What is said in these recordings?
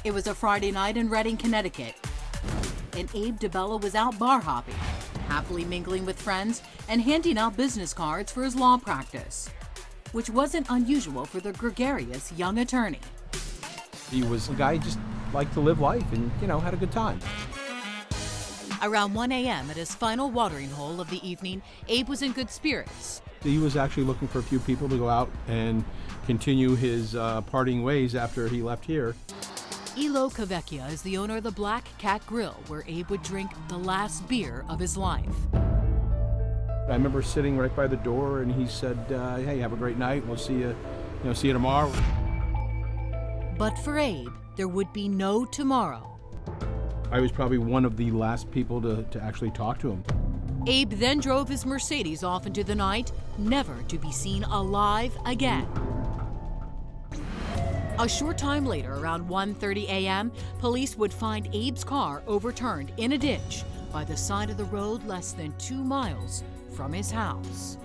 It was a Friday night in Redding, Connecticut, and Abe Dabela was out bar hopping, happily mingling with friends and handing out business cards for his law practice, which wasn't unusual for the gregarious young attorney. He was a guy who just liked to live life and, had a good time. Around 1 a.m. at his final watering hole of the evening, Abe was in good spirits. He was actually looking for a few people to go out and continue his partying ways after he left here. Elo Cavecchia is the owner of the Black Cat Grill, where Abe would drink the last beer of his life. I remember sitting right by the door, and he said, "Hey, have a great night. We'll see you, see you tomorrow." But for Abe, there would be no tomorrow. I was probably one of the last people to actually talk to him. Abe then drove his Mercedes off into the night, never to be seen alive again. A short time later, around 1:30 a.m., police would find Abe's car overturned in a ditch by the side of the road less than 2 miles from his house.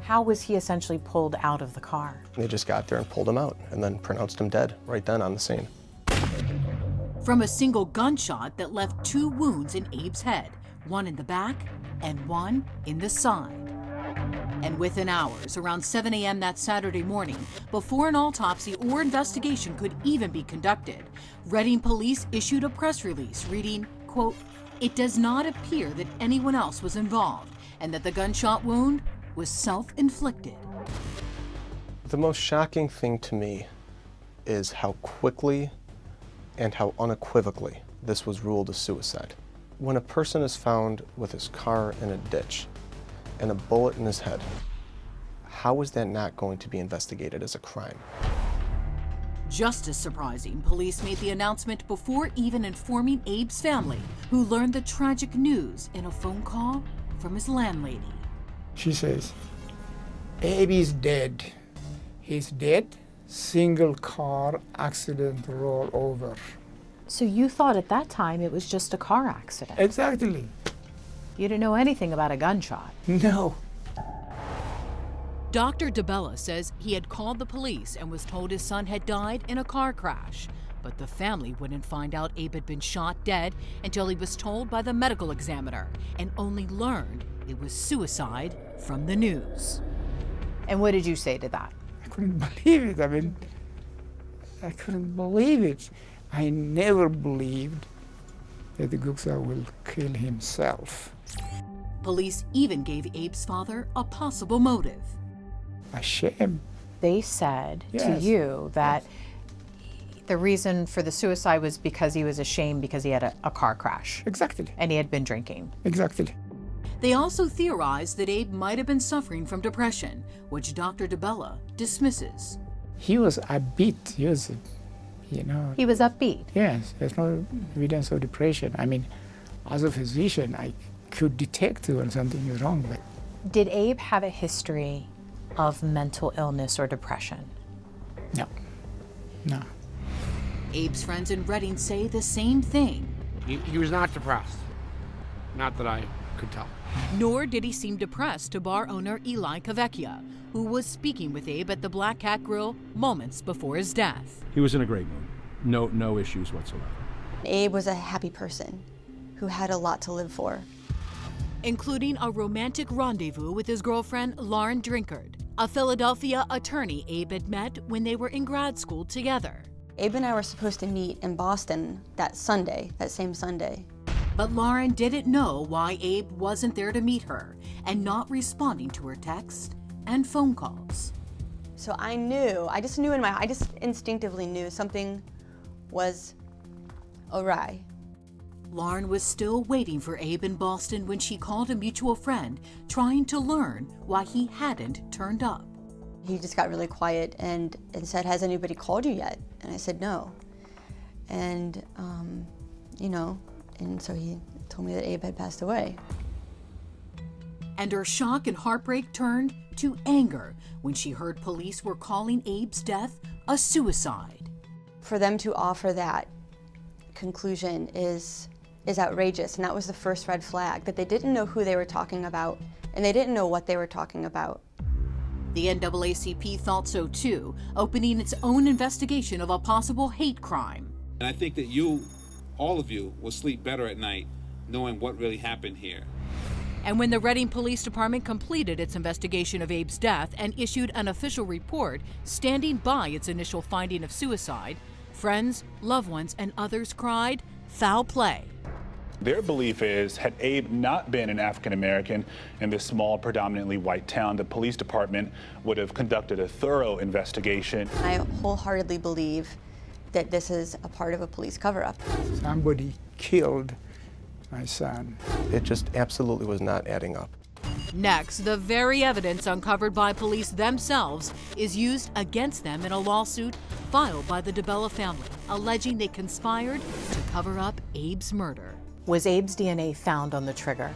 How was he essentially pulled out of the car? They just got there and pulled him out and then pronounced him dead right then on the scene. From a single gunshot that left 2 wounds in Abe's head, one in the back and one in the side. And within hours, around 7 a.m. that Saturday morning, before an autopsy or investigation could even be conducted, Redding police issued a press release reading, quote, "It does not appear that anyone else was involved and that the gunshot wound was self-inflicted." The most shocking thing to me is how quickly and how unequivocally this was ruled a suicide. When a person is found with his car in a ditch and a bullet in his head, how is that not going to be investigated as a crime? Just as surprising, police made the announcement before even informing Abe's family, who learned the tragic news in a phone call from his landlady. She says, "Abe is dead. He's dead. Single car accident roll over." So you thought at that time it was just a car accident? Exactly. You didn't know anything about a gunshot? No. Dr. Dabela says he had called the police and was told his son had died in a car crash, but the family wouldn't find out Abe had been shot dead until he was told by the medical examiner, and only learned it was suicide from the news. And what did you say to that? I couldn't believe it. I couldn't believe it. I never believed that the Guksa will kill himself. Police even gave Abe's father a possible motive. A shame. They said to Yes. you that the reason for the suicide was because he was ashamed because he had a car crash Exactly. and he had been drinking. Exactly. They also theorized that Abe might have been suffering from depression, which Dr. Dabela dismisses. He was upbeat. He was, He was upbeat. yes, there's no evidence of depression. As a physician, I could detect when something is wrong. But Did Abe have a history of mental illness or depression? no. Abe's friends in Redding say the same thing. He was not depressed. Not that I could tell. Nor did he seem depressed to bar owner Eli Cavecchia, who was speaking with Abe at the Black Cat Grill moments before his death. He was in a great mood. No issues whatsoever. Abe was a happy person who had a lot to live for. Including a romantic rendezvous with his girlfriend, Lauren Drinkard, a Philadelphia attorney Abe had met when they were in grad school together. Abe and I were supposed to meet in Boston that same Sunday. But Lauren didn't know why Abe wasn't there to meet her and not responding to her texts and phone calls. So I just instinctively knew something was awry. Lauren was still waiting for Abe in Boston when she called a mutual friend, trying to learn why he hadn't turned up. He just got really quiet and said, "Has anybody called you yet?" And I said, "No." And, and so he told me that Abe had passed away. And her shock and heartbreak turned to anger when she heard police were calling Abe's death a suicide. For them to offer that conclusion is outrageous, and that was the first red flag, that they didn't know who they were talking about, and they didn't know what they were talking about. The NAACP thought so too, opening its own investigation of a possible hate crime. And I think that all of you, will sleep better at night knowing what really happened here. And when the Reading Police Department completed its investigation of Abe's death and issued an official report standing by its initial finding of suicide, friends, loved ones, and others cried, "Foul play." Their belief is, had Abe not been an African American in this small, predominantly white town, the police department would have conducted a thorough investigation. I wholeheartedly believe that this is a part of a police cover-up. Somebody killed my son. It just absolutely was not adding up. Next, the very evidence uncovered by police themselves is used against them in a lawsuit filed by the Dabela family, alleging they conspired to cover up Abe's murder. Was Abe's DNA found on the trigger?